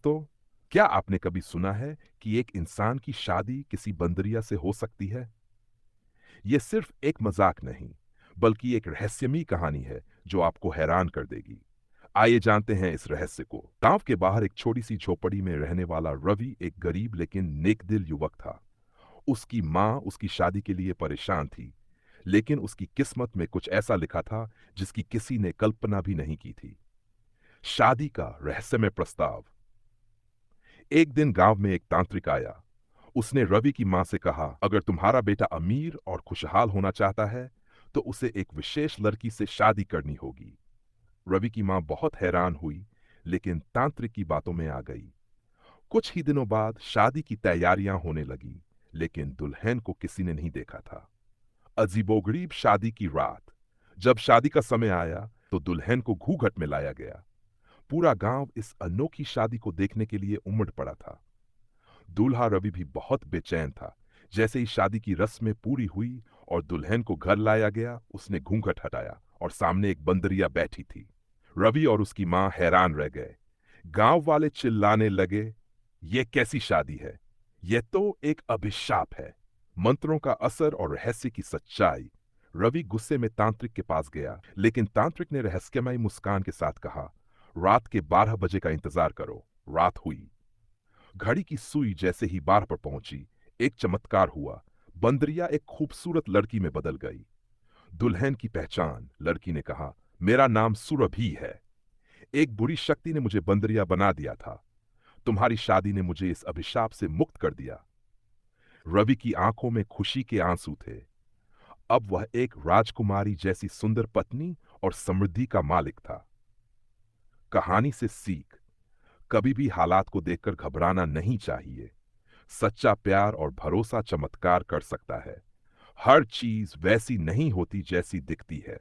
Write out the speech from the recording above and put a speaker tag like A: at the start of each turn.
A: दोस्तों, क्या आपने कभी सुना है कि एक इंसान की शादी किसी बंदरिया से हो सकती है? यह सिर्फ एक मजाक नहीं, बल्कि एक रहस्यमयी कहानी है जो आपको हैरान कर देगी। आइए जानते हैं इस रहस्य को। गांव के बाहर एक छोटी सी झोपड़ी में रहने वाला रवि एक गरीब लेकिन नेकदिल युवक था। उसकी माँ उसकी शादी के लिए परेशान थी, लेकिन उसकी किस्मत में कुछ ऐसा लिखा था जिसकी किसी ने कल्पना भी नहीं की थी। शादी का रहस्यमय प्रस्ताव। एक दिन गांव में एक तांत्रिक आया। उसने रवि की मां से कहा, अगर तुम्हारा बेटा अमीर और खुशहाल होना चाहता है तो उसे एक विशेष लड़की से शादी करनी होगी। रवि की मां बहुत हैरान हुई, लेकिन तांत्रिक की बातों में आ गई। कुछ ही दिनों बाद शादी की तैयारियां होने लगी, लेकिन दुल्हन को किसी ने नहीं देखा था। अजीबोगरीब शादी की रात। जब शादी का समय आया तो दुल्हन को घूंघट में लाया गया। पूरा गांव इस अनोखी शादी को देखने के लिए उमड़ पड़ा था। दूल्हा रवि भी बहुत बेचैन था। जैसे ही शादी की रस्में पूरी हुई और दुल्हन को घर लाया गया, उसने घूंघट हटाया और सामने एक बंदरिया बैठी थी। रवि और उसकी मां हैरान रह गए। गांव वाले चिल्लाने लगे, ये कैसी शादी है? यह तो एक अभिशाप है। मंत्रों का असर और रहस्य की सच्चाई। रवि गुस्से में तांत्रिक के पास गया, लेकिन तांत्रिक ने रहस्यमयी मुस्कान के साथ कहा, रात के 12 बजे का इंतजार करो। रात हुई। घड़ी की सुई जैसे ही 12 पर पहुंची, एक चमत्कार हुआ। बंदरिया एक खूबसूरत लड़की में बदल गई। दुल्हन की पहचान। लड़की ने कहा, मेरा नाम सुरभि है। एक बुरी शक्ति ने मुझे बंदरिया बना दिया था। तुम्हारी शादी ने मुझे इस अभिशाप से मुक्त कर दिया। रवि की आंखों में खुशी के आंसू थे। अब वह एक राजकुमारी जैसी सुंदर पत्नी और समृद्धि का मालिक था। कहानी से सीख। कभी भी हालात को देखकर घबराना नहीं चाहिए। सच्चा प्यार और भरोसा चमत्कार कर सकता है। हर चीज वैसी नहीं होती जैसी दिखती है।